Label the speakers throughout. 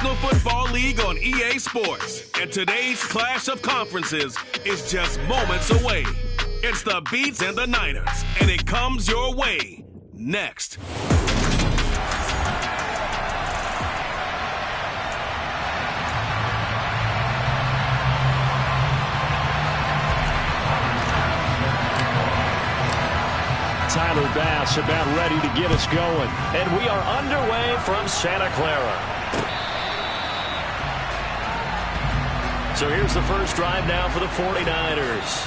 Speaker 1: National Football League on EA Sports. And today's clash of conferences is just moments away. It's the Beats and the Niners, and it comes your way next.
Speaker 2: Tyler Bass about ready to get us going. And we are underway from Santa Clara. So here's the first drive now for the 49ers.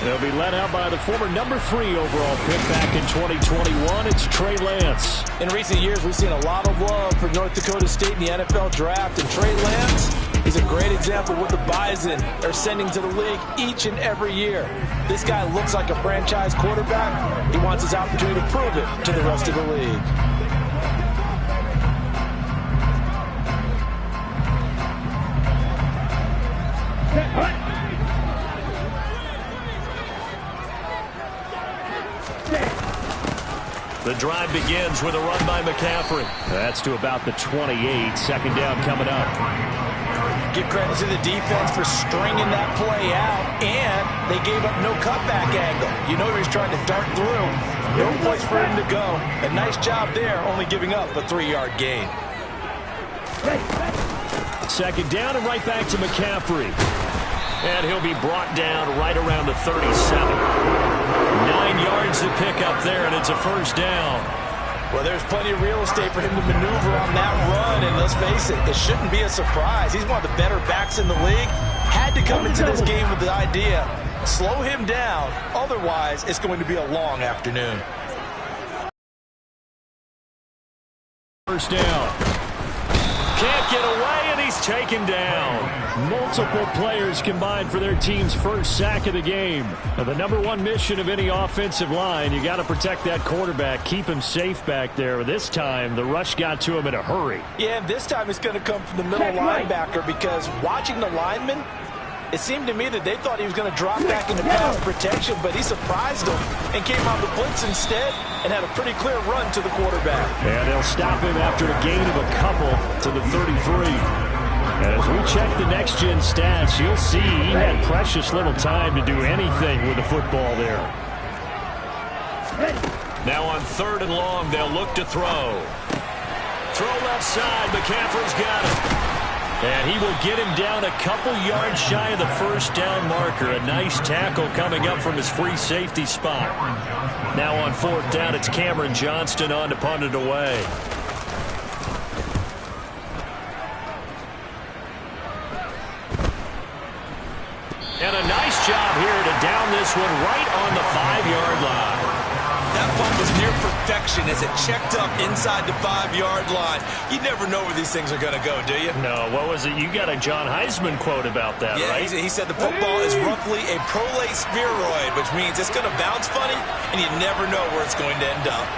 Speaker 2: They'll be led out by the former number 3 overall pick back in 2021. It's Trey Lance.
Speaker 3: In recent years, we've seen a lot of love for North Dakota State in the NFL draft. And Trey Lance is a great example of what the Bison are sending to the league each and every year. This guy looks like a franchise quarterback. He wants his opportunity to prove it to the rest of the league.
Speaker 2: The drive begins with a run by McCaffrey. That's to about the 28. Second down coming up.
Speaker 3: Give credit to the defense for stringing that play out, and they gave up no cutback angle. You know he was trying to dart through. No place for him to go. A nice job there, only giving up a 3-yard gain.
Speaker 2: Second down and right back to McCaffrey. And he'll be brought down right around the 37. 9 yards to pick up there, and it's a first down.
Speaker 3: Well, there's plenty of real estate for him to maneuver on that run, and let's face it, it shouldn't be a surprise. He's one of the better backs in the league. Had to come into this game with the idea, slow him down, otherwise it's going to be a long afternoon.
Speaker 2: First down. Can't get away, and he's taken down. Multiple players combined for their team's first sack of the game. Now, the number 1 mission of any offensive line, you got to protect that quarterback, keep him safe back there. This time, the rush got to him in a hurry.
Speaker 3: Yeah, this time it's going to come from the middle linebacker, because watching the lineman, it seemed to me that they thought he was going to drop back into pass protection, but he surprised them and came on the blitz instead and had a pretty clear run to the quarterback.
Speaker 2: And they'll stop him after a gain of a couple to the 33. And as we check the next-gen stats, you'll see he had precious little time to do anything with the football there. Now on 3rd and long, they'll look to throw. Throw left side. McCaffrey's got it. And he will get him down a couple yards shy of the first down marker. A nice tackle coming up from his free safety spot. Now on 4th down, it's Cameron Johnston on to punt it away. And a nice job here to down this one right on the 5-yard line.
Speaker 3: That punt was near perfection as it checked up inside the 5-yard line. You never know where these things are going to go, do you?
Speaker 2: No, what was it? You got a John Heisman quote about that, right?
Speaker 3: Yeah, he said the football is roughly a prolate spheroid, which means it's going to bounce funny, and you never know where it's going to end up.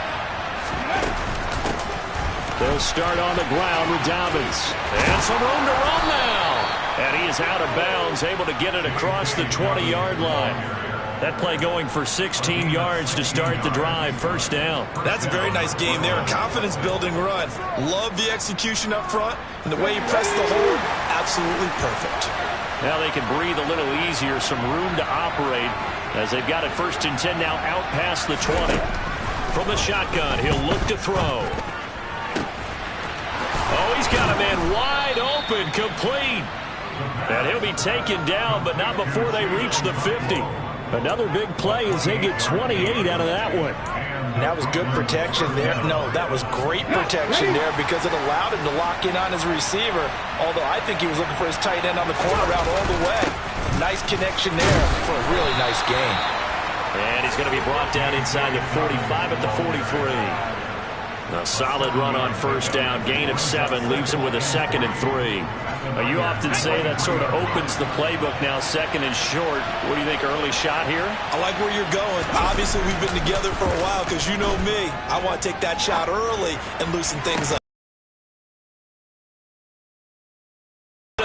Speaker 2: They'll start on the ground with Dobbins. And some room to run now. And he is out of bounds, able to get it across the 20-yard line. That play going for 16 yards to start the drive. First down.
Speaker 3: That's a very nice game there. Confidence-building run. Love the execution up front. And the way you press the hold, absolutely perfect.
Speaker 2: Now they can breathe a little easier. Some room to operate as they've got it 1st and 10 now out past the 20. From the shotgun, he'll look to throw. Oh, he's got a man wide open, complete. And he'll be taken down, but not before they reach the 50. Another big play as they get 28 out of that one.
Speaker 3: That was good protection there. No, that was great protection there because it allowed him to lock in on his receiver, although I think he was looking for his tight end on the corner route all the way. Nice connection there for a really nice gain.
Speaker 2: And he's going to be brought down inside the 45 at the 43. A solid run on first down, gain of 7, leaves him with a 2nd and 3. You often say that sort of opens the playbook now, 2nd and short. What do you think, early shot here?
Speaker 3: I like where you're going. Obviously, we've been together for a while because you know me. I want to take that shot early and loosen things up.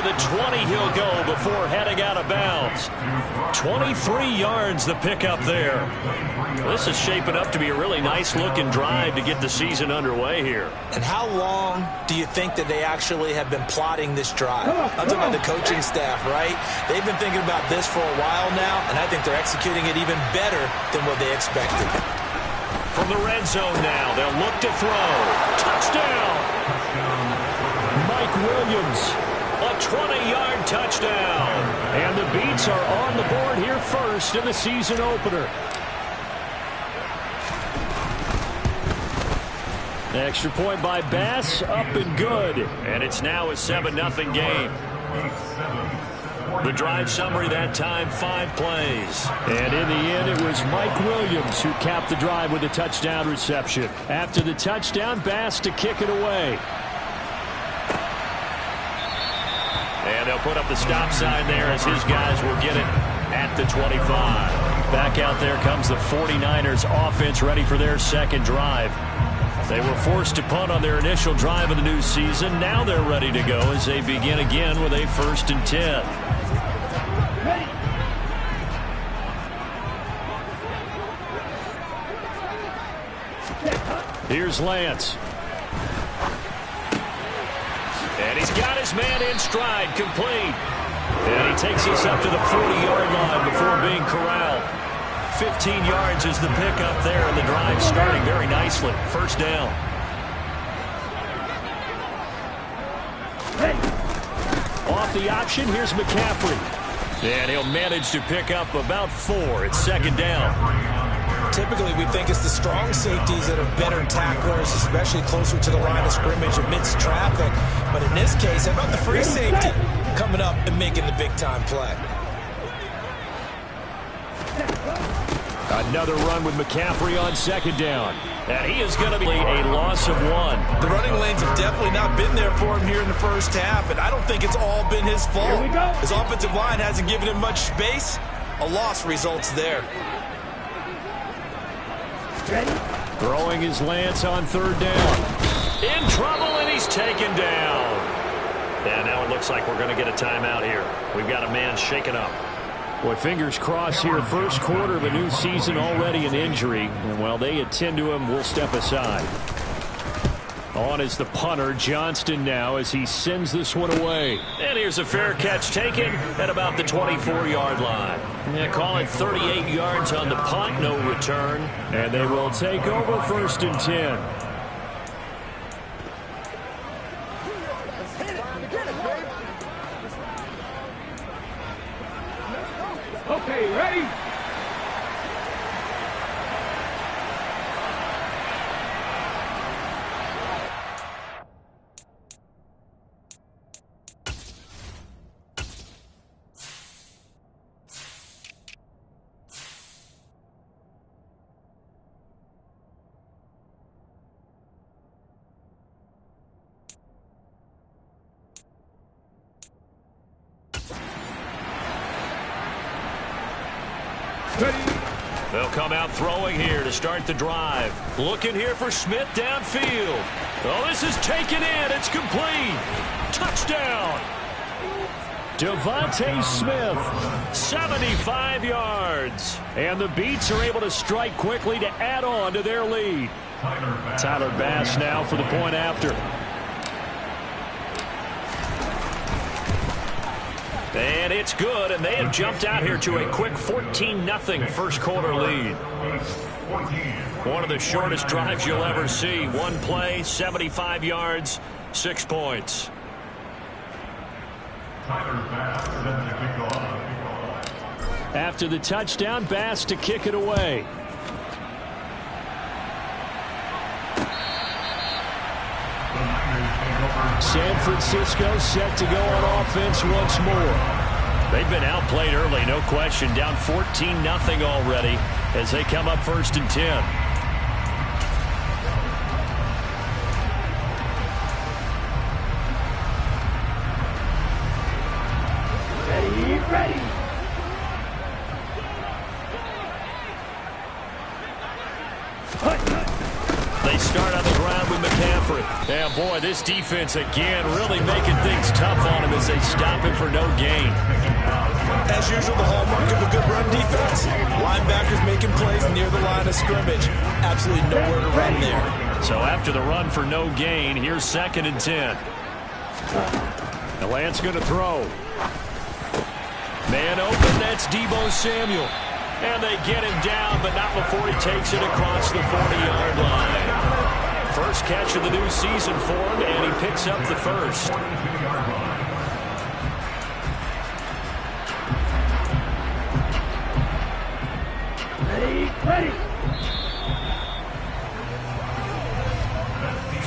Speaker 2: the 20 he'll go before heading out of bounds. 23 yards the pickup there. This is shaping up to be a really nice-looking drive to get the season underway here.
Speaker 3: And how long do you think that they actually have been plotting this drive? I'm talking about the coaching staff, right? They've been thinking about this for a while now, and I think they're executing it even better than what they expected.
Speaker 2: From the red zone now, they'll look to throw. Touchdown! Mike Williams, a 20-yard touchdown. And the Beats are on the board here first in the season opener. Extra point by Bass, up and good. And it's now a 7-0 game. The drive summary that time, 5 plays. And in the end, it was Mike Williams who capped the drive with a touchdown reception. After the touchdown, Bass to kick it away. And they'll put up the stop sign there as his guys will get it at the 25. Back out there comes the 49ers offense ready for their second drive. They were forced to punt on their initial drive of the new season. Now they're ready to go as they begin again with a 1st and 10. Here's Lance. And he's got his man in stride, complete. And he takes us up to the 40-yard line before being corralled. 15 yards is the pickup there, and the drive starting very nicely. 1st down. Off the option, here's McCaffrey. And he'll manage to pick up about 4. It's 2nd down.
Speaker 3: Typically, we think it's the strong safeties that are better tacklers, especially closer to the line of scrimmage amidst traffic. But in this case, how about the free safety coming up and making the big-time play?
Speaker 2: Another run with McCaffrey on 2nd down. And he is going to be a loss of 1.
Speaker 3: The running lanes have definitely not been there for him here in the first half, and I don't think it's all been his fault. His offensive line hasn't given him much space. A loss results there.
Speaker 2: Throwing his Lance on 3rd down. In trouble, and he's taken down. And now it looks like we're going to get a timeout here. We've got a man shaken up. Boy, fingers crossed here. 1st quarter of a new season, already an injury. And while they attend to him, we'll step aside. On is the punter, Johnston, now as he sends this one away. And here's a fair catch taken at about the 24-yard line. Yeah, call it 38 yards on the punt, no return. And they will take over 1st and 10.
Speaker 4: Okay, ready?
Speaker 2: They'll come out throwing here to start the drive. Looking here for Smith downfield. Oh, this is taken in. It's complete. Touchdown. Devontae Smith, 75 yards. And the Beats are able to strike quickly to add on to their lead. Tyler Bass now for the point after. And it's good, and they have jumped out here to a quick 14-0 first quarter lead. One of the shortest drives you'll ever see. One play, 75 yards, 6 points. After the touchdown, Bass to kick it away. San Francisco set to go on offense once more. They've been outplayed early, no question. Down 14-0 already as they come up 1st and 10.
Speaker 4: Ready.
Speaker 2: They start on the ground with McCaffrey. And boy, this defense again really making things tough on him as they stop him for no gain.
Speaker 3: As usual, the hallmark of a good run defense. Linebackers making plays near the line of scrimmage. Absolutely nowhere to run there.
Speaker 2: So after the run for no gain, here's 2nd and 10. The Lance going to throw. Man open, that's Deebo Samuel. And they get him down, but not before he takes it across the 40-yard line. First catch of the new season for him, and he picks up the first.
Speaker 4: Ready.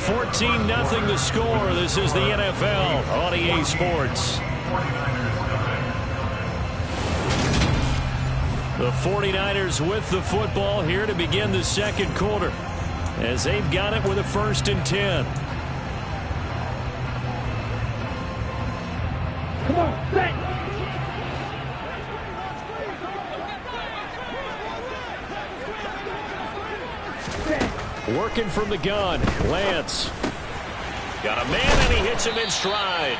Speaker 2: 14-0 the score. This is the NFL on EA Sports. The 49ers with the football here to begin the second quarter as they've got it with a 1st and 10.
Speaker 4: Come on, set.
Speaker 2: Working from the gun, Lance. Got a man, and he hits him in stride.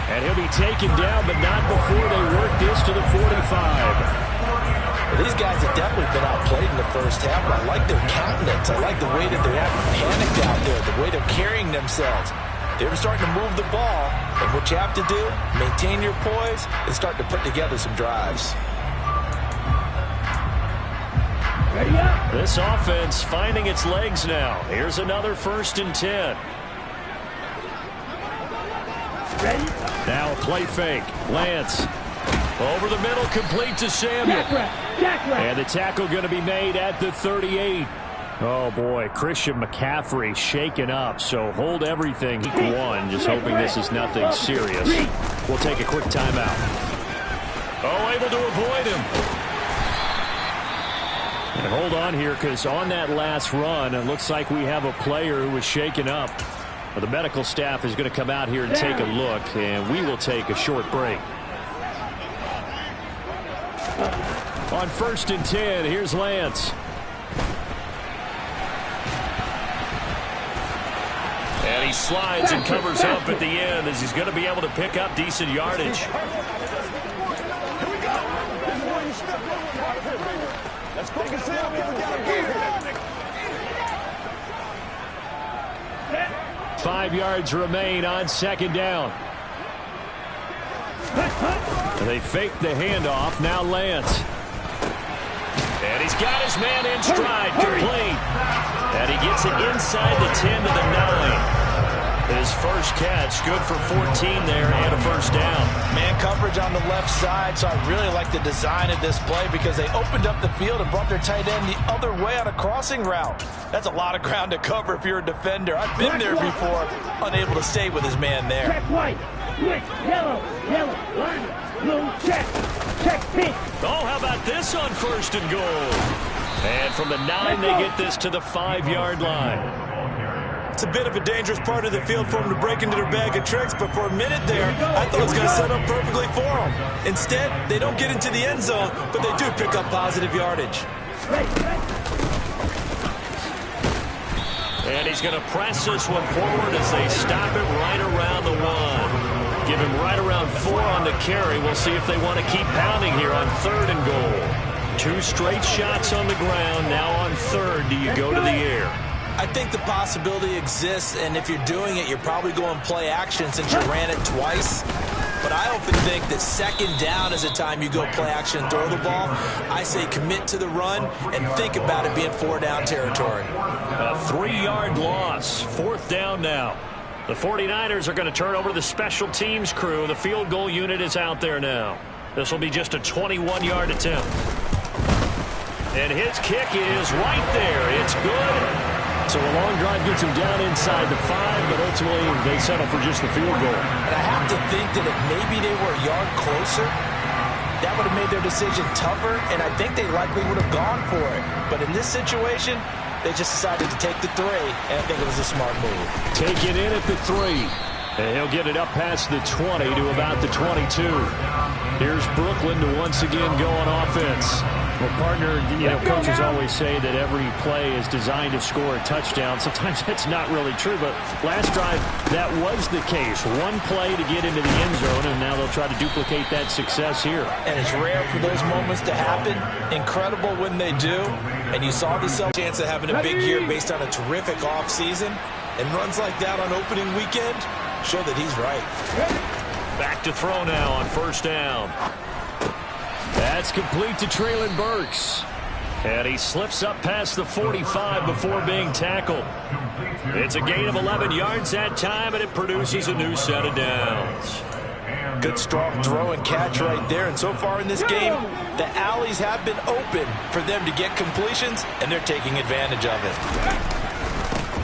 Speaker 2: And he'll be taken down, but not before they work this to the 45.
Speaker 3: Well, these guys have definitely been outplayed in the first half, but I like their countenance. I like the way that they're acting panicked out there, the way they're carrying themselves. They're starting to move the ball, and what you have to do, maintain your poise and start to put together some drives.
Speaker 4: Ready up.
Speaker 2: This offense finding its legs now. Here's another 1st and 10.
Speaker 4: Ready.
Speaker 2: Now a play fake. Lance. Over the middle, complete to Samuel. And the tackle going to be made at the 38. Oh, boy, Christian McCaffrey shaken up, so hold everything equal one, just hoping this is nothing serious. We'll take a quick timeout. Oh, able to avoid him. And hold on here, because on that last run, it looks like we have a player who was shaken up. Well, the medical staff is going to come out here and take a look, and we will take a short break. On 1st and 10, here's Lance. And he slides and covers up at the end as he's going to be able to pick up decent yardage.
Speaker 5: Let's take a sit. We got a game.
Speaker 2: 5 yards remain on 2nd down. They fake the handoff. Now Lance. And he's got his man in stride, complete. And he gets it inside the 10 to the 9. His first catch, good for 14 there and a 1st down.
Speaker 3: Man coverage on the left side, so I really like the design of this play because they opened up the field and brought their tight end the other way on a crossing route. That's a lot of ground to cover if you're a defender. I've been there before, unable to stay with his man there.
Speaker 4: Check white. Switch. Yellow. Line. Blue. Check. Check pink.
Speaker 2: Oh, how about this on 1st and goal? And from the 9, they get this to the 5-yard line.
Speaker 3: It's a bit of a dangerous part of the field for them to break into their bag of tricks, but for a minute there, I thought it was going to set up perfectly for them. Instead, they don't get into the end zone, but they do pick up positive yardage.
Speaker 2: And he's going to press this one forward as they stop it right around the 1. Give him right around 4 on the carry. We'll see if they want to keep pounding here on 3rd and goal. 2 straight shots on the ground. Now on 3rd, do you go to the air?
Speaker 3: I think the possibility exists, and if you're doing it, you're probably going play action since you ran it twice. But I often think that 2nd down is the time you go play action and throw the ball. I say commit to the run and think about it being 4-down territory.
Speaker 2: A 3-yard loss. 4th down now. The 49ers are going to turn over to the special teams crew. The field goal unit is out there now. This will be just a 21-yard attempt. And his kick is right there. It's good. So a long drive gets him down inside the 5, but ultimately they settle for just the field goal.
Speaker 3: And I have to think that if maybe they were a yard closer, that would have made their decision tougher, and I think they likely would have gone for it. But in this situation, they just decided to take the 3, and I think it was a smart move.
Speaker 2: Taken in at the 3. And he'll get it up past the 20 to about the 22. Here's Brooklyn to once again go on offense. Well, partner, coaches always say that every play is designed to score a touchdown. Sometimes that's not really true, but last drive, that was the case. One play to get into the end zone, and now they'll try to duplicate that success here.
Speaker 3: And it's rare for those moments to happen. Incredible when they do. And you saw the chance of having a big year based on a terrific offseason. And runs like that on opening weekend show that he's right.
Speaker 2: Back to throw now on first down. That's complete to Treylon Burks. And he slips up past the 45 before being tackled. It's a gain of 11 yards that time, and it produces a new set of downs.
Speaker 3: Good strong throw and catch right there. And so far in this game, the alleys have been open for them to get completions, and they're taking advantage of it.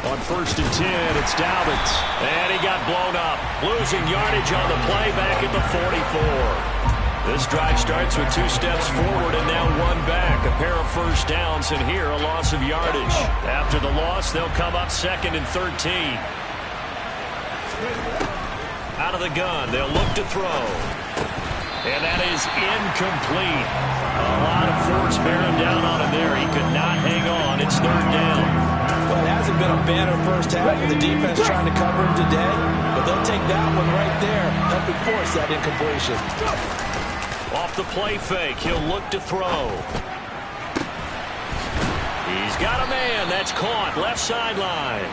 Speaker 2: On first and 10, it's Dobbins. And he got blown up. Losing yardage on the play back at the 44. This drive starts with 2 steps forward and now 1 back. A pair of first downs, and here a loss of yardage. After the loss, they'll come up 2nd and 13. Out of the gun, they'll look to throw. And that is incomplete. A lot of force bearing down on him there. He could not hang on. It's 3rd down.
Speaker 3: Well, it hasn't been a banner first half for the defense trying to cover him today, but they'll take that one right there, helping force that incompletion.
Speaker 2: Off the play fake, he'll look to throw. He's got a man. That's caught. Left sideline.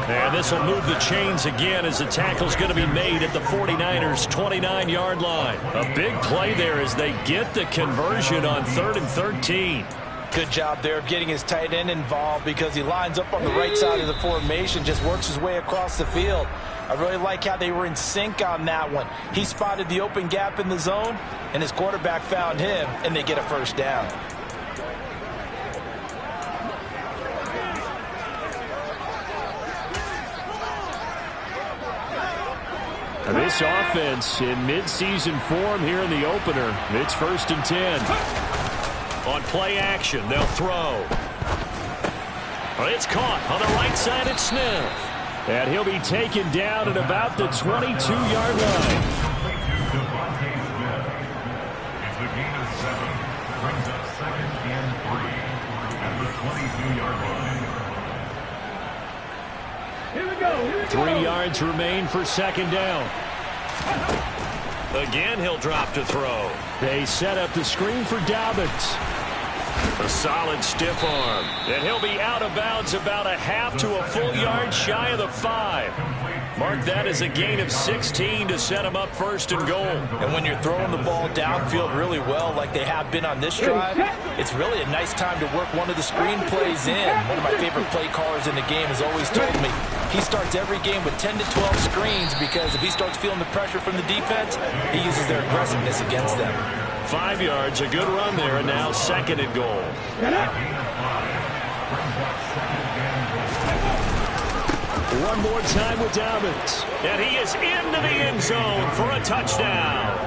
Speaker 2: And this will move the chains again as the tackle's going to be made at the 49ers' 29-yard line. A big play there as they get the conversion on 3rd and 13.
Speaker 3: Good job there of getting his tight end involved because he lines up on the right side of the formation, just works his way across the field. I really like how they were in sync on that one. He spotted the open gap in the zone, and his quarterback found him, and they get a first down.
Speaker 2: This offense in midseason form here in the opener. It's 1st and 10. On play action, they'll throw. But it's caught on the right side at Smith. And he'll be taken down at about the 22-yard line.
Speaker 6: It's a gain of 7. Brings up 2nd and 3 at the 22-yard line.
Speaker 4: Here we go.
Speaker 2: 3 yards remain for 2nd down. Again, he'll drop to throw. They set up the screen for Dobbins. A solid stiff arm. And he'll be out of bounds about a half to a full yard shy of the 5. Mark that as a gain of 16 to set him up 1st and goal.
Speaker 3: And when you're throwing the ball downfield really well like they have been on this drive, it's really a nice time to work one of the screen plays in. One of my favorite play callers in the game has always told me he starts every game with 10 to 12 screens because if he starts feeling the pressure from the defense, he uses their aggressiveness against them.
Speaker 2: 5 yards, a good run there, and now 2nd and goal. One more time with Dobbins. And he is into the end zone for a touchdown.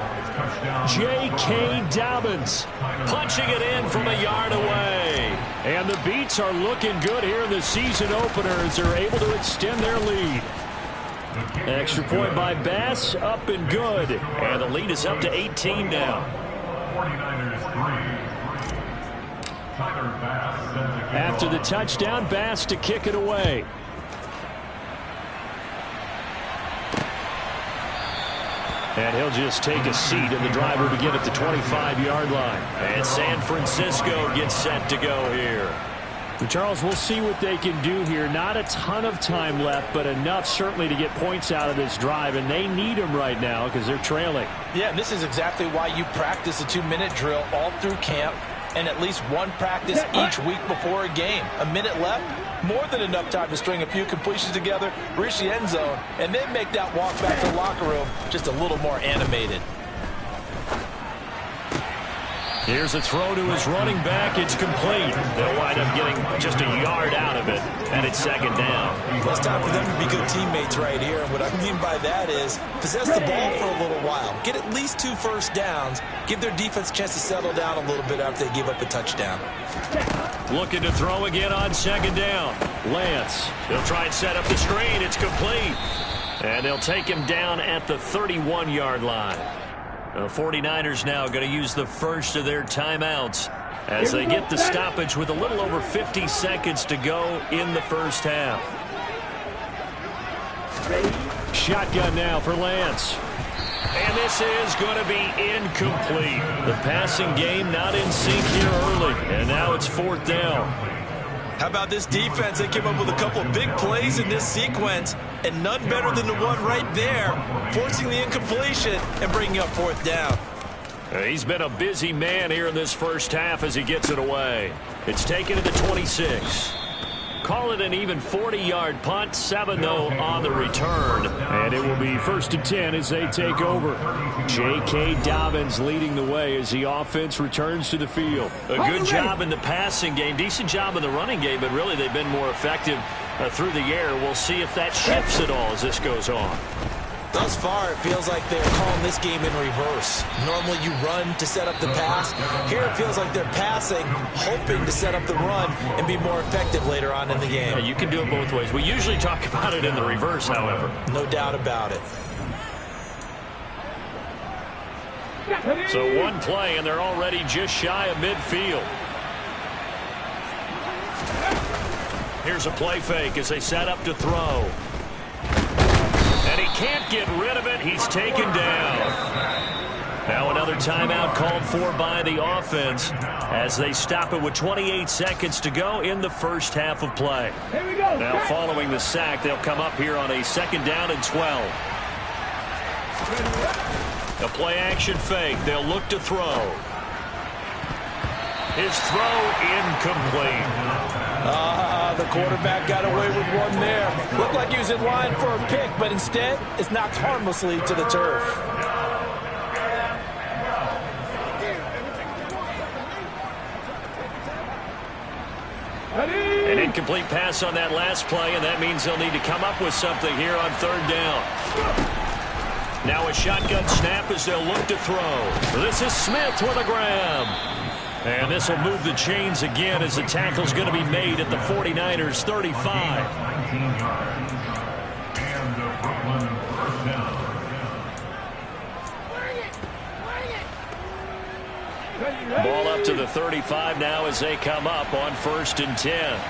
Speaker 2: J.K. Dobbins punching it in from a yard away. And the Beats are looking good here in the season opener as they're able to extend their lead. Extra point by Bass, up and good. And the lead is up to 18 now. After the touchdown, Bass to kick it away. And he'll just take a seat in the driver to get at the 25-yard line. And San Francisco gets set to go here. Charles, we'll see what they can do here. Not a ton of time left, but enough certainly to get points out of this drive, and they need them right now because they're trailing.
Speaker 3: Yeah, and this is exactly why you practice a 2-minute drill all through camp and at least one practice each week before a game. A minute left, more than enough time to string a few completions together, reach the end zone, and then make that walk back to the locker room just a little more animated.
Speaker 2: Here's a throw to his running back. It's complete. They'll wind up getting just a yard out of it, and it's 2nd down.
Speaker 3: Well, it's time for them to be good teammates right here, and what I mean by that is possess the ball for a little while. Get at least 2 first downs. Give their defense a chance to settle down a little bit after they give up a touchdown.
Speaker 2: Looking to throw again on 2nd down. Lance, they'll try and set up the screen. It's complete. And they'll take him down at the 31-yard line. The 49ers now going to use the first of their timeouts as they get the stoppage with a little over 50 seconds to go in the first half. Shotgun now for Lance. And this is going to be incomplete. The passing game not in sync here early, and now it's 4th down.
Speaker 3: How about this defense? They came up with a couple of big plays in this sequence, and none better than the one right there, forcing the incompletion and bringing up 4th down.
Speaker 2: He's been a busy man here in this first half as he gets it away. It's taken to the 26. Call it an even 40-yard punt, 7-0 on the return. And it will be 1st and 10 as they take over. J.K. Dobbins leading the way as the offense returns to the field. A good job in the passing game, decent job in the running game, but really they've been more effective through the air. We'll see if that shifts at all as this goes on.
Speaker 3: Thus far, it feels like they're calling this game in reverse. Normally you run to set up the pass. Here it feels like they're passing, hoping to set up the run and be more effective later on in the game.
Speaker 2: Yeah, you can do it both ways. We usually talk about it in the reverse, however.
Speaker 3: No doubt about it.
Speaker 2: So one play, and they're already just shy of midfield. Here's a play fake as they set up to throw. And he can't get rid of it. He's taken down. Now another timeout called for by the offense as they stop it with 28 seconds to go in the first half of play.
Speaker 4: Here we go.
Speaker 2: Now following the sack, they'll come up here on a 2nd down and 12. A play action fake. They'll look to throw. His throw incomplete.
Speaker 3: The quarterback got away with one there. Looked like he was in line for a pick, but instead, it's knocked harmlessly to the turf.
Speaker 2: An incomplete pass on that last play, and that means they'll need to come up with something here on 3rd down. Now a shotgun snap as they'll look to throw. This is Smith with a grab. And this will move the chains again as the tackle's going to be made at the 49ers 35.
Speaker 6: 19 yards. And the Brooklyn 1st down.
Speaker 2: Ball up to the 35 now as they come up on 1st and 10.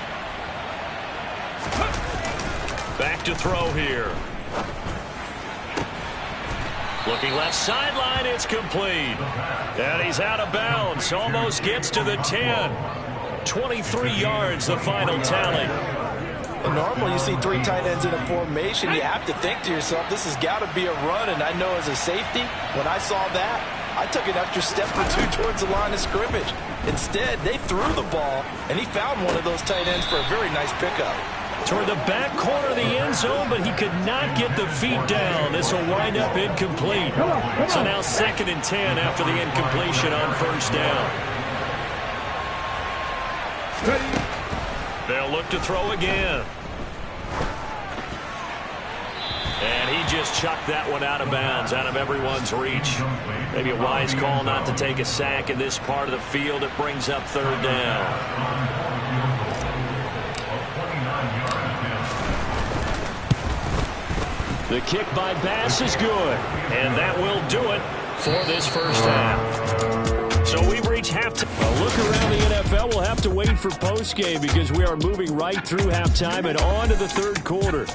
Speaker 2: Back to throw here. Looking left sideline, it's complete. And he's out of bounds, almost gets to the 10. 23 yards, the final tally.
Speaker 3: Well, normally you see 3 tight ends in a formation. You have to think to yourself, this has got to be a run. And I know as a safety, when I saw that, I took an extra step or 2 towards the line of scrimmage. Instead, they threw the ball, and he found one of those tight ends for a very nice pickup.
Speaker 2: Toward the back corner of the end zone, but he could not get the feet down. This will wind up incomplete. So now 2nd and 10 after the incompletion on 1st down. They'll look to throw again. And he just chucked that one out of bounds, out of everyone's reach. Maybe a wise call not to take a sack in this part of the field. It brings up 3rd down. The kick by Bass is good, and that will do it for this first half. So we've reached halftime. A look around the NFL. We'll have to wait for postgame because we are moving right through halftime and on to the 3rd quarter.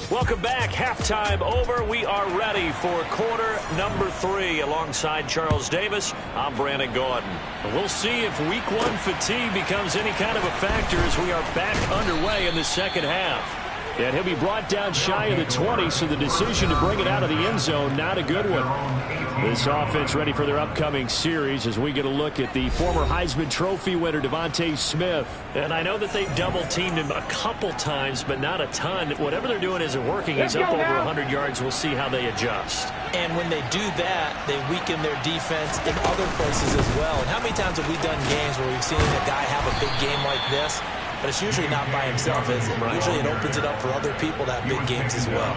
Speaker 2: Welcome back. Halftime over. We are ready for quarter number 3. Alongside Charles Davis, I'm Brandon Gaudin. We'll see if week 1 fatigue becomes any kind of a factor as we are back underway in the second half. And he'll be brought down shy of the 20, so the decision to bring it out of the end zone, not a good one. This offense ready for their upcoming series as we get a look at the former Heisman Trophy winner, Devontae Smith. And I know that they've double-teamed him a couple times, but not a ton. Whatever they're doing isn't working. He's up over 100 yards. We'll see how they adjust.
Speaker 3: And when they do that, they weaken their defense in other places as well. And how many times have we done games where we've seen a guy have a big game like this? But it's usually not by himself, is it? Right. Usually it opens it up for other people to have big games as well.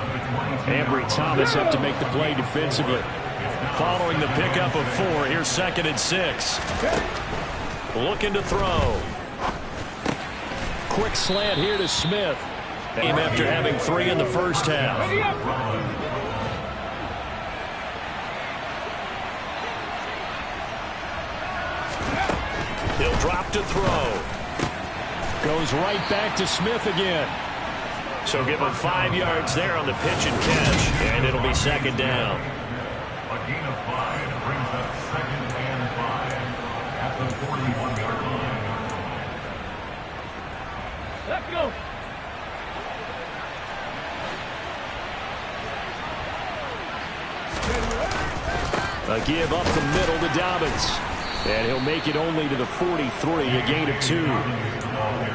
Speaker 2: Ambry Thomas up to make the play defensively. Following the pickup of 4, here's 2nd and 6. looking to throw. Quick slant here to Smith. Game after having 3 in the first half. He'll drop to throw. Goes right back to Smith again. So give him 5 yards there on the pitch and catch, and it'll be second down.
Speaker 6: A gain of 5 brings up 2nd and 5 at the 41-yard line.
Speaker 4: Let's go.
Speaker 2: A give up the middle to Dobbins. And he'll make it only to the 43, a gain of 2.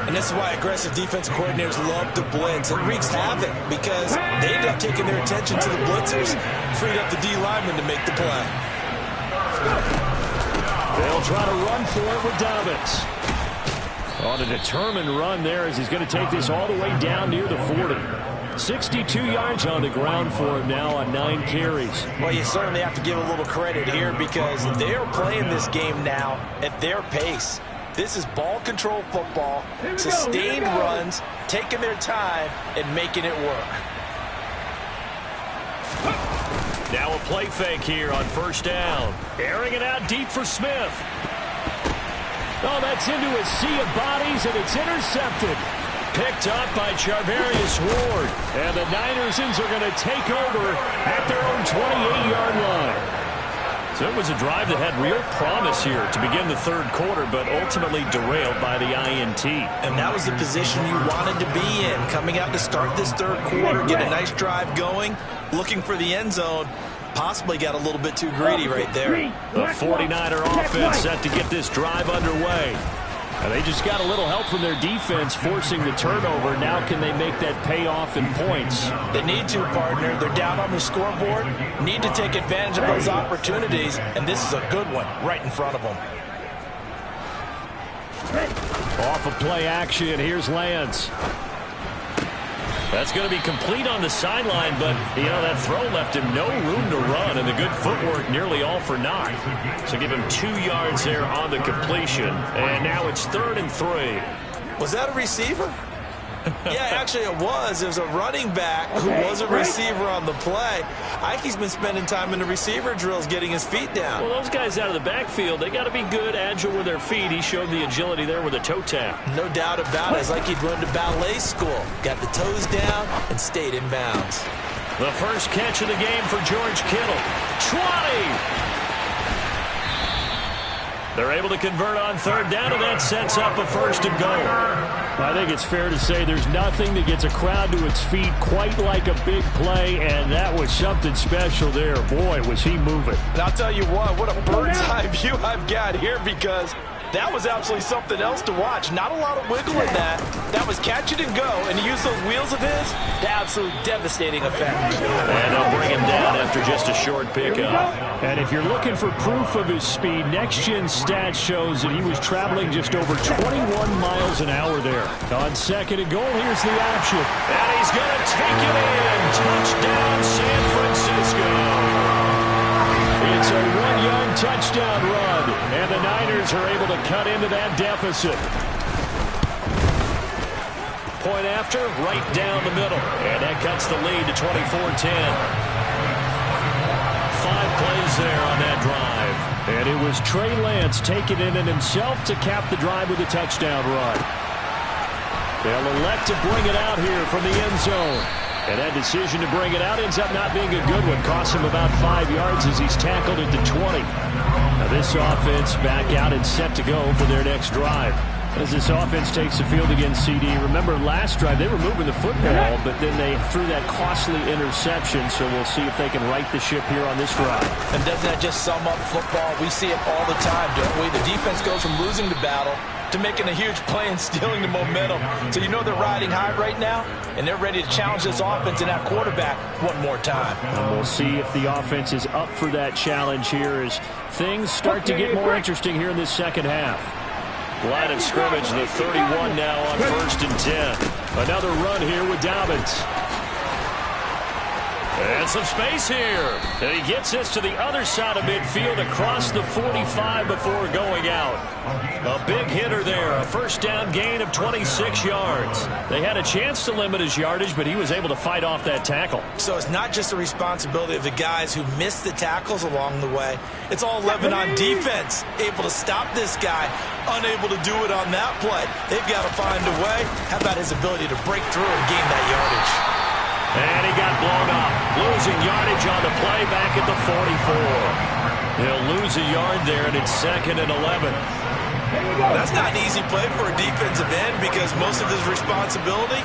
Speaker 3: And this is why aggressive defensive coordinators love to blitz. It wreaks havoc because they end up taking their attention to the blitzers, freed up the D lineman to make the play.
Speaker 2: They'll try to run for it with Dobbins. On a determined run there as he's going to take this all the way down near the 40. 62 yards on the ground for him now on 9 carries.
Speaker 3: Well, you certainly have to give a little credit here because they're playing this game now at their pace. This is ball control football, sustained runs, taking their time, and making it work.
Speaker 2: Now a play fake here on first down. Airing it out deep for Smith. Oh, that's into a sea of bodies, and it's intercepted. Picked up by Charvarius Ward. And the Ninersons are going to take over at their own 28-yard line. So it was a drive that had real promise here to begin the third quarter, but ultimately derailed by the INT.
Speaker 3: And that was the position you wanted to be in. Coming out to start this third quarter, get a nice drive going, looking for the end zone. Possibly got a little bit too greedy right there.
Speaker 2: The 49er offense set to get this drive underway. And they just got a little help from their defense forcing the turnover. Now can they make that pay off in points?
Speaker 3: They need to, partner. They're down on the scoreboard. Need to take advantage of those opportunities. And this is a good one right in front of them.
Speaker 2: Off of play action, here's Lance. That's going to be complete on the sideline, but, you know, that throw left him no room to run, and the good footwork nearly all for naught. So give him 2 yards there on the completion, and now it's 3rd and 3.
Speaker 3: Was that a receiver? Yeah, actually it was. It was a running back who was a receiver on the play. Ike's been spending time in the receiver drills getting his feet down.
Speaker 2: Well, those guys out of the backfield, they got to be good, agile with their feet. He showed the agility there with a toe tap.
Speaker 3: No doubt about it. It's like he'd run to ballet school. Got the toes down and stayed in bounds.
Speaker 2: The first catch of the game for George Kittle. 20! They're able to convert on 3rd down, and that sets up a 1st and goal. I think it's fair to say there's nothing that gets a crowd to its feet quite like a big play, and that was something special there. Boy, was he moving.
Speaker 3: And I'll tell you what a bird's eye view I've got here because that was absolutely something else to watch. Not a lot of wiggle in that. That was catch it and go, and he used those wheels of his to absolute devastating effect.
Speaker 2: And they'll bring him down after just a short pickup. And if you're looking for proof of his speed, Next Gen Stats shows that he was traveling just over 21 miles an hour there. On 2nd and goal, here's the option. And he's going to take it in. Touchdown, San Francisco. It's a 1-yard touchdown run, and the Niners are able to cut into that deficit. Point after, right down the middle, and that cuts the lead to 24-10. 5 plays there on that drive, and it was Trey Lance taking it in himself to cap the drive with a touchdown run. They'll elect to bring it out here from the end zone. And that decision to bring it out ends up not being a good one. Costs him about 5 yards as he's tackled at the 20. Now this offense back out and set to go for their next drive. As this offense takes the field against CD, remember last drive they were moving the football, but then they threw that costly interception, so we'll see if they can right the ship here on this drive.
Speaker 3: And doesn't that just sum up football? We see it all the time, don't we? The defense goes from losing the battle to making a huge play and stealing the momentum. So you know they're riding high right now, and they're ready to challenge this offense and that quarterback one more time.
Speaker 2: And we'll see if the offense is up for that challenge here as things start to get more interesting here in this second half. Line of scrimmage, the 31 now on 1st and 10. Another run here with Dobbins. And some space here. And he gets this to the other side of midfield across the 45 before going out. A big hitter there. A first down gain of 26 yards. They had a chance to limit his yardage, but he was able to fight off that tackle.
Speaker 3: So it's not just the responsibility of the guys who missed the tackles along the way. It's all 11 on defense. Able to stop this guy. Unable to do it on that play. They've got to find a way. How about his ability to break through and gain that yardage?
Speaker 2: And he got blown up. Losing yardage on the play back at the 44. He'll lose a yard there, and it's 2nd and 11.
Speaker 3: That's not an easy play for a defensive end because most of his responsibility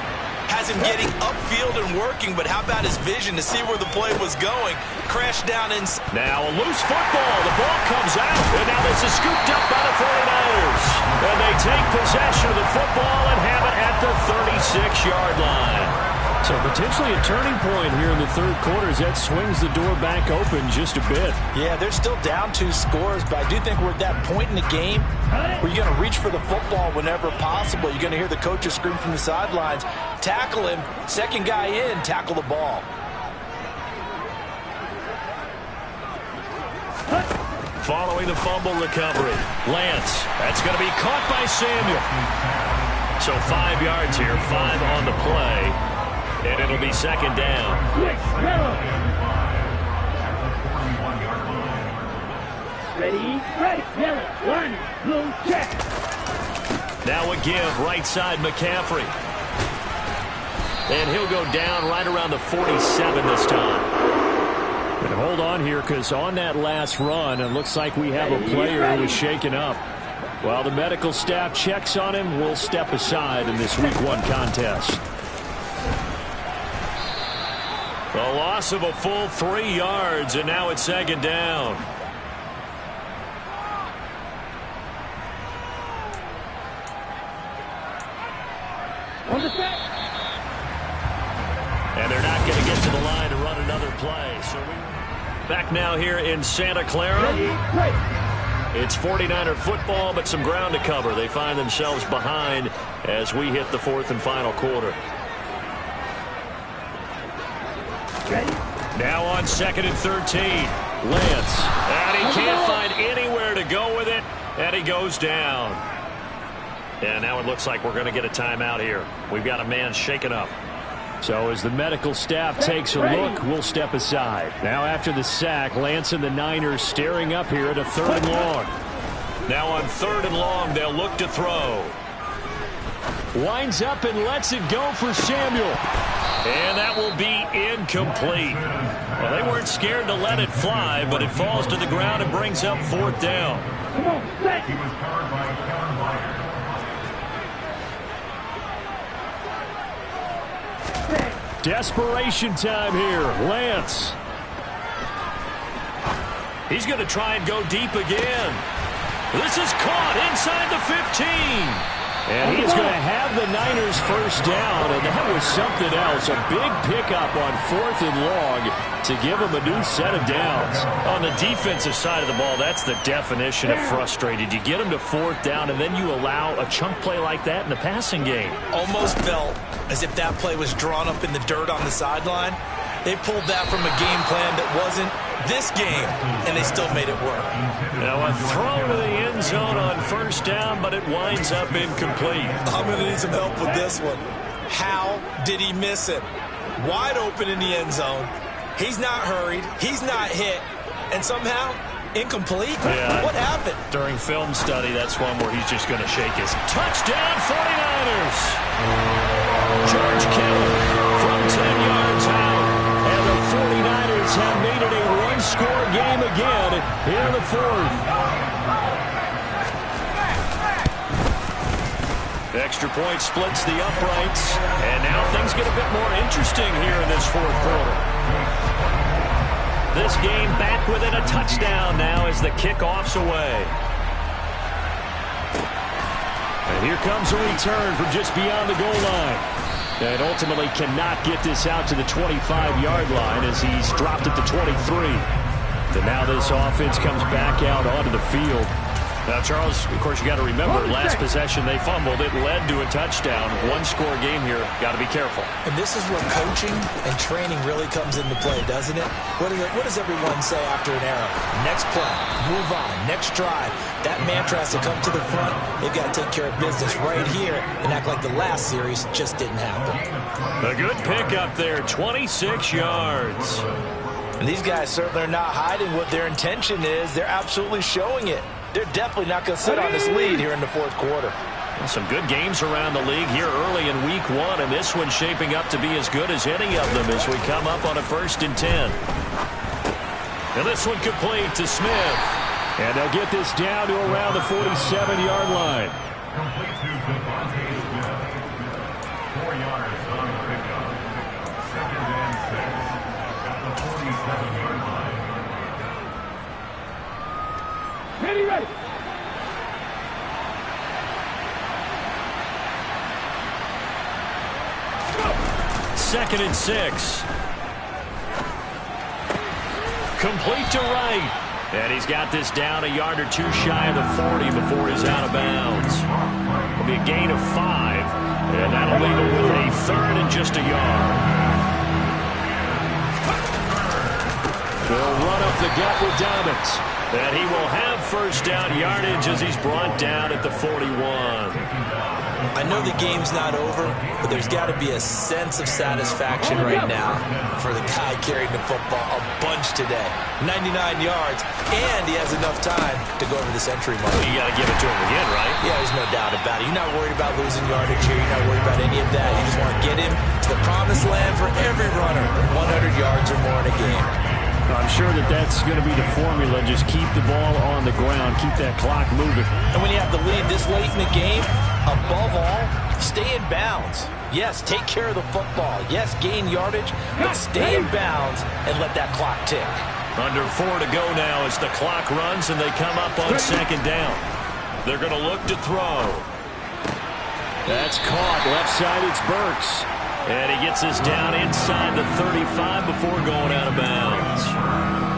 Speaker 3: has him getting upfield and working, but how about his vision to see where the play was going? Crashed down in.
Speaker 2: Now a loose football. The ball comes out, and now this is scooped up by the 49ers. And they take possession of the football and have it at the 36-yard line. So potentially a turning point here in the third quarter as that swings the door back open just a bit.
Speaker 3: Yeah, they're still down 2 scores, but I do think we're at that point in the game where you're going to reach for the football whenever possible. You're going to hear the coaches scream from the sidelines, tackle him, second guy in, tackle the ball.
Speaker 2: Following the fumble recovery, Lance, that's going to be caught by Samuel. So 5 yards here, 5 on the play. And it'll be 2nd down.
Speaker 4: Switch, yellow. Ready, yellow, one, blue, check.
Speaker 2: Now a give, right side McCaffrey. And he'll go down right around the 47 this time. And hold on here, because on that last run, it looks like we have a player who is shaken up. While the medical staff checks on him, we'll step aside in this Week 1 contest. A loss of a full 3 yards, and now it's 2nd down.
Speaker 4: On the set.
Speaker 2: And they're not going to get to the line to run another play. So back now here in Santa Clara. It's 49er football, but some ground to cover. They find themselves behind as we hit the 4th and final quarter. Now on 2nd and 13. Lance. And he can't find anywhere to go with it. And he goes down. And now it looks like we're going to get a timeout here. We've got a man shaken up. So as the medical staff takes a look, we'll step aside. Now after the sack, Lance and the Niners staring up here at a 3rd and long. Now on 3rd and long, they'll look to throw. Winds up and lets it go for Samuel. And that will be incomplete. Well, they weren't scared to let it fly, but it falls to the ground and brings up 4th down.
Speaker 4: Come on, set.
Speaker 6: He was covered by Kevin Byard.
Speaker 2: Desperation time here. Lance. He's going to try and go deep again. This is caught inside the 15. And he is going to have the Niners first down, and that was something else. A big pickup on 4th and long to give him a new set of downs. On the defensive side of the ball, that's the definition of frustrated. You get them to 4th down, and then you allow a chunk play like that in the passing game.
Speaker 3: Almost felt as if that play was drawn up in the dirt on the sideline. They pulled that from a game plan that wasn't this game, and they still made it work.
Speaker 2: Now a throw to the end zone on 1st down, but it winds up incomplete.
Speaker 3: I'm going to need some help with this one. How did he miss it? Wide open in the end zone. He's not hurried. He's not hit. And somehow, incomplete?
Speaker 2: Yeah.
Speaker 3: What happened?
Speaker 2: During film study, that's one where he's just going to shake his. Touchdown, 49ers! George Kittle from 10 yards out. And the 49ers have made it a one-score game again here in the 4th. Extra point splits the uprights. And now things get a bit more interesting here in this 4th quarter. This game back within a touchdown now as the kickoff's away. And here comes a return from just beyond the goal line. And ultimately cannot get this out to the 25-yard line as he's dropped at the 23. And now this offense comes back out onto the field. Now, Charles, of course, you got to remember, last possession they fumbled. It led to a touchdown. One-score game here. Got to be careful.
Speaker 3: And this is where coaching and training really comes into play, doesn't it? What does everyone say after an error? Next play, move on, next drive. That mantra has to come to the front. They've got to take care of business right here and act like the last series just didn't happen.
Speaker 2: A good pickup there, 26 yards.
Speaker 3: And these guys certainly are not hiding what their intention is. They're absolutely showing it. They're definitely not going to sit on this lead here in the fourth quarter.
Speaker 2: Some good games around the league here early in week 1, and this one's shaping up to be as good as any of them as we come up on a 1st and 10. And this one complete to Smith. And they'll get this down to around the 47-yard line.
Speaker 6: Complete to Devontae Smith. 4 yards on the pickup. 2nd and 6 at the 47-yard line.
Speaker 4: Ready, ready.
Speaker 2: Second and 6. Complete to Wright. And he's got this down a yard or two shy of the 40 before he's out of bounds. It'll be a gain of 5. And that'll leave him with a 3rd and just a yard. They'll run up the gut with Dobbins. And he will have 1st down yardage as he's brought down at the 41.
Speaker 3: I know the game's not over, but there's got to be a sense of satisfaction right now for the guy carrying the football a bunch today. 99 yards, and he has enough time to go over the century mark.
Speaker 2: You got to give it to him again, right?
Speaker 3: Yeah, there's no doubt about it. You're not worried about losing yardage here. You're not worried about any of that. You just want to get him to the promised land for every runner. 100 yards or more in a game.
Speaker 2: I'm sure that's going to be the formula. Just keep the ball on the ground. Keep that clock moving.
Speaker 3: And when you have the lead this late in the game, above all, stay in bounds. Yes, take care of the football. Yes, gain yardage, but stay in bounds and let that clock tick.
Speaker 2: Under 4 to go now as the clock runs and they come up on 2nd down. They're going to look to throw. That's caught. Left side, it's Burks. And he gets this down inside the 35 before going out of bounds.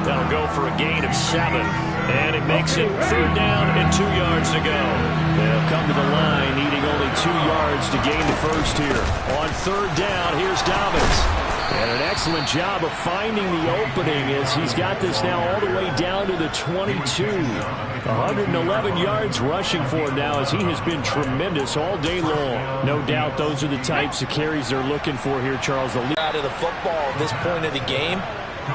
Speaker 2: That'll go for a gain of 7. And it makes it 3rd down and 2 yards to go. They'll come to the line needing only 2 yards to gain the 1st here. On 3rd down, here's Dobbins. And an excellent job of finding the opening as he's got this now all the way down to the 22. 111 yards rushing for him now as he has been tremendous all day long. No doubt those are the types of carries they're looking for here, Charles. The lead
Speaker 3: out of the football at this point of the game.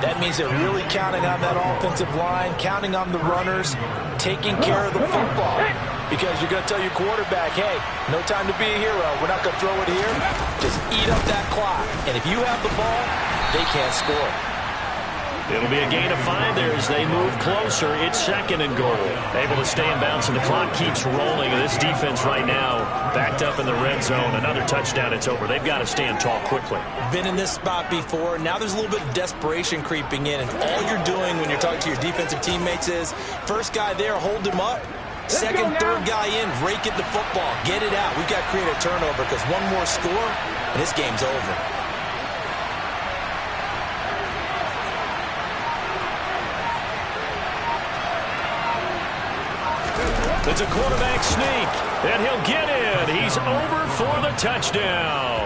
Speaker 3: That means they're really counting on that offensive line, counting on the runners, taking care of the football. Because you're going to tell your quarterback, hey, no time to be a hero. We're not going to throw it here. Just eat up that clock. And if you have the ball, they can't score.
Speaker 2: It'll be a gain of 5 there as they move closer. It's 2nd and goal. Able to stay in bounds, and the clock keeps rolling. And this defense right now backed up in the red zone. Another touchdown, it's over. They've got to stand tall quickly.
Speaker 3: Been in this spot before. Now there's a little bit of desperation creeping in. And all you're doing when you're talking to your defensive teammates is, first guy there, hold him up. Second, third guy in, rake at the football. Get it out. We've got to create a turnover because one more score, and this game's over.
Speaker 2: It's a quarterback sneak, and he'll get in. He's over for the touchdown.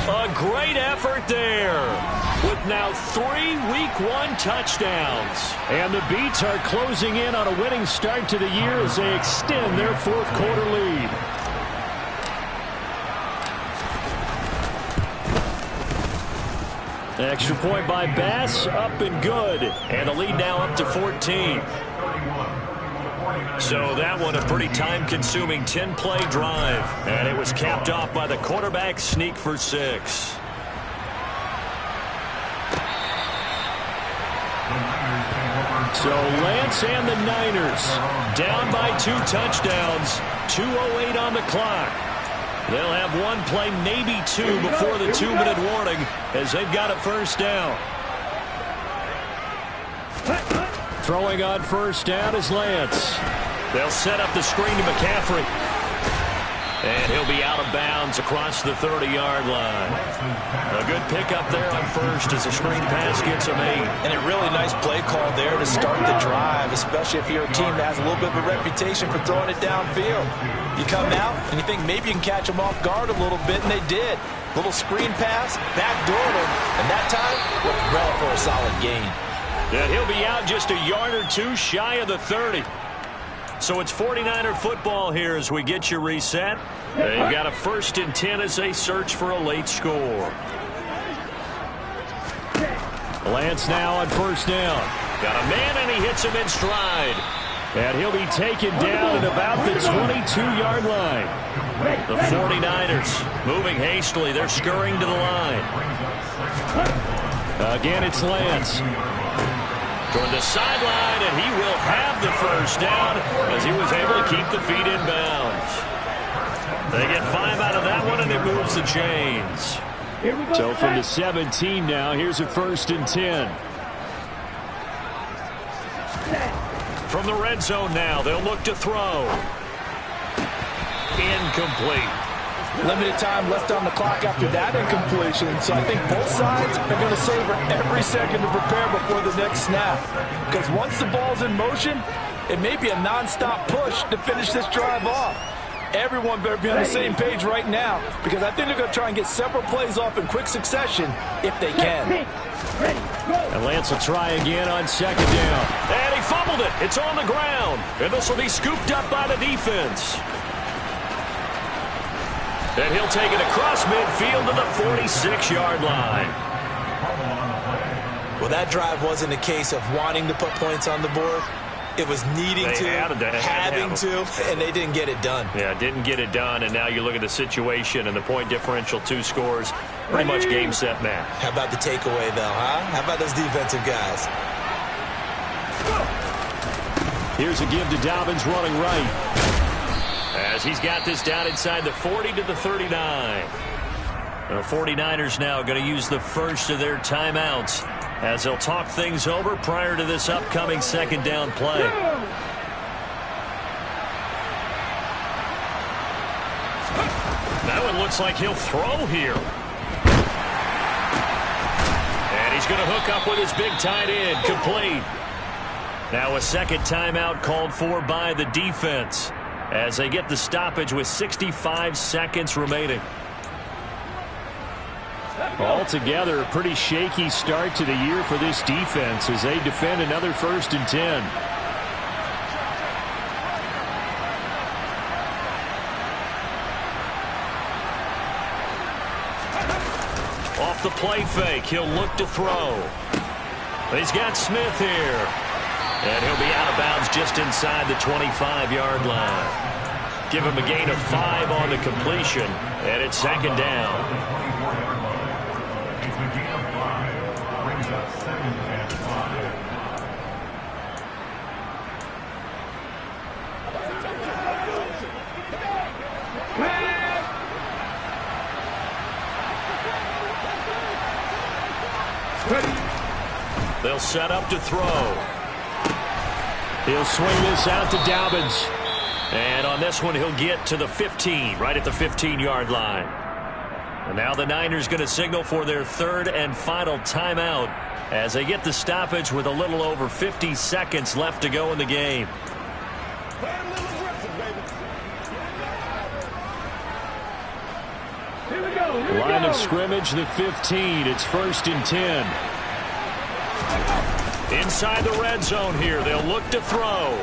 Speaker 2: A great effort there with now 3 Week 1 touchdowns. And the Beats are closing in on a winning start to the year as they extend their 4th quarter lead. Extra point by Bass, up and good. And the lead now up to 14. So that one a pretty time-consuming 10-play drive. And it was capped off by the quarterback sneak for 6. So Lance and the Niners down by 2 touchdowns. 2:08 on the clock. They'll have 1 play, maybe 2 before the 2-minute warning as they've got a 1st down. Throwing on 1st down is Lance. They'll set up the screen to McCaffrey. And he'll be out of bounds across the 30-yard line. A good pickup there on first as a screen pass gets him 8.
Speaker 3: And a really nice play call there to start the drive, especially if you're a team that has a little bit of a reputation for throwing it downfield. You come out and you think maybe you can catch them off guard a little bit, and they did. Little screen pass, backdoored him, and that time looked well for a solid gain.
Speaker 2: And he'll be out just a yard or two shy of the 30. So it's 49er football here as we get you reset. They've got a 1st and 10 as they search for a late score. Lance now on 1st down. Got a man and he hits him in stride. And he'll be taken down at about the 22-yard line. The 49ers moving hastily. They're scurrying to the line. Again, it's Lance. Toward the sideline, and he will have the 1st down as he was able to keep the feet in bounds. They get 5 out of that one, and it moves the chains. So from the 17 now, here's a 1st and 10. From the red zone now, they'll look to throw. Incomplete.
Speaker 3: Limited time left on the clock after that incompletion, so I think both sides are going to savor every second to prepare before the next snap. Because once the ball's in motion, it may be a non-stop push to finish this drive off. Everyone better be on the same page right now, because I think they're going to try and get several plays off in quick succession if they can.
Speaker 2: And Lance will try again on 2nd down. And he fumbled it. It's on the ground. And this will be scooped up by the defense. And he'll take it across midfield to the 46-yard line.
Speaker 3: Well, that drive wasn't a case of wanting to put points on the board. It was needing to, having to, and they didn't get it done.
Speaker 2: Yeah, didn't get it done, and now you look at the situation and the point differential, 2 scores, pretty much game, set, match.
Speaker 3: How about the takeaway, though, huh? How about those defensive guys?
Speaker 2: Here's a give to Dobbins running right. As he's got this down inside the 40 to the 39. The 49ers now going to use the first of their timeouts as they'll talk things over prior to this upcoming 2nd down play. That one looks like he'll throw here. And he's going to hook up with his big tight end, complete. Now a 2nd timeout called for by the defense as they get the stoppage with 65 seconds remaining. Altogether, a pretty shaky start to the year for this defense as they defend another 1st and 10. Off the play fake, he'll look to throw. He's got Smith here. And he'll be out of bounds just inside the 25-yard line. Give him a gain of 5 on the completion, and it's 2nd down.
Speaker 6: It's a gain of 5. Brings up 2nd and 5.
Speaker 2: They'll set up to throw. He'll swing this out to Dobbins. And on this one, he'll get to the 15, right at the 15-yard line. And now the Niners going to signal for their 3rd and final timeout as they get the stoppage with a little over 50 seconds left to go in the game. Line of scrimmage, the 15. It's 1st and 10. Inside the red zone here, they'll look to throw.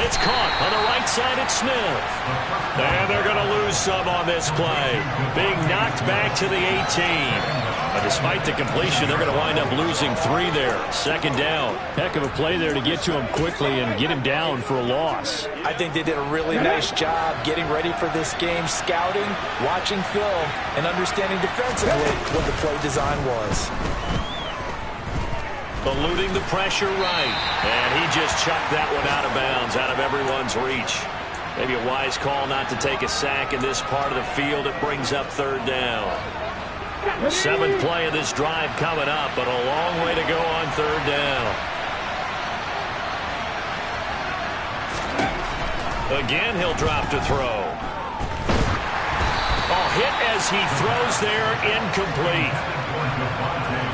Speaker 2: It's caught on the right side at Smith. And they're going to lose some on this play. Being knocked back to the 18. But despite the completion, they're going to wind up losing 3 there. 2nd down. Heck of a play there to get to him quickly and get him down for a loss.
Speaker 3: I think they did a really nice job getting ready for this game, scouting, watching film, and understanding defensively what the play design was.
Speaker 2: Eluding the pressure right. And he just chucked that one out of bounds, out of everyone's reach. Maybe a wise call not to take a sack in this part of the field. It brings up 3rd down. 7th play of this drive coming up, but a long way to go on 3rd down. Again, he'll drop to throw. hit as he throws there, incomplete.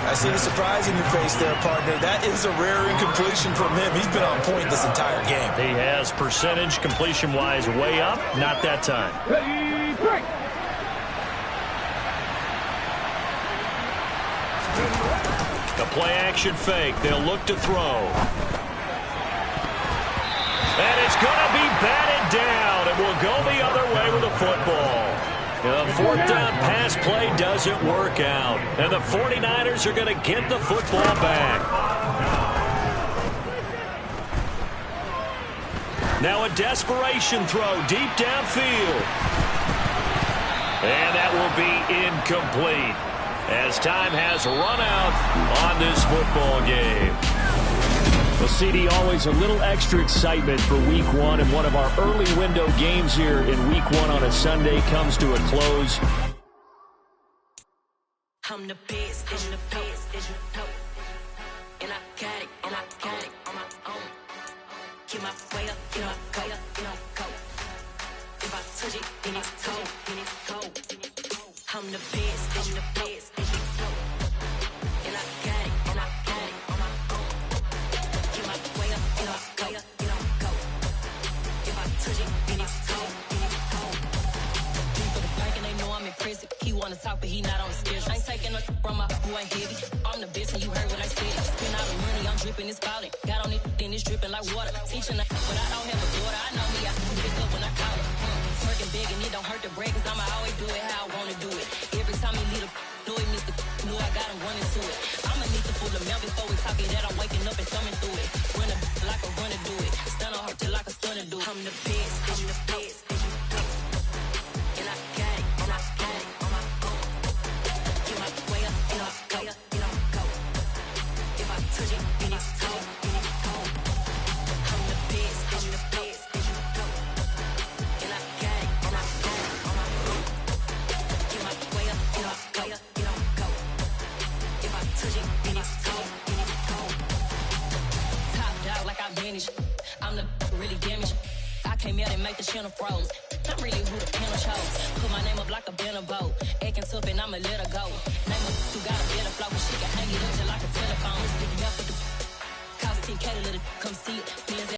Speaker 3: I see the surprise in your face there, partner. That is a rare incompletion from him. He's been on point this entire game.
Speaker 2: He has percentage completion-wise way up, not that time.
Speaker 4: Ready, break.
Speaker 2: The play-action fake. They'll look to throw. And it's going to be batted down. It will go the other way with the football. The fourth down pass play doesn't work out. And the 49ers are going to get the football back. Now a desperation throw deep downfield. And that will be incomplete as time has run out on this football game. Well, CD, always a little extra excitement for Week 1, and one of our early window games here in Week 1 on a Sunday comes to a close.
Speaker 7: I'm the best, and the best, and you know. And I got it, on my own. Get my way up, get my way up, go. If I touch it, then it's cold, I'm the best, and the best, and you know. And I got it, on my own. Get my way up, get my way up, go. If I touch it, then it's cold, For the park and they know I'm impressive. He wanna talk, but he not on the schedule. I ain't taking no from my boy heavy. I'm the best, and you heard what I said. Spend all the money, I'm dripping, it's falling. Got on it, then it's dripping like water. Teaching but I don't have a daughter. I know me, I can pick up when I call her. Working big, and it don't hurt to break, cause I'ma always do it how I wanna do it. Every time he lead a know it, Mr. Know I got him running to it. I'ma need to pull the milk before we talk it that I'm waking up and thumbing through it. Run a like a runner do it. Stun on her till like a stunner do it. I'm the best, and I got it, on my own. Get my way up, go. If I touch it, then it's cold, I'm the best, and I got it, on my own. Get my way up, go. If I touch it, then it's cold, Top dog like I vanished. I'm the really damaged. I came out and make the channel froze. I'm really who the panel chose. Put my name up like a banner boat. Acting tough and I'ma let her go. Name her who got a better flow. She can hang it up just like a telephone. Stick me up with the cost 10K to let it come see it.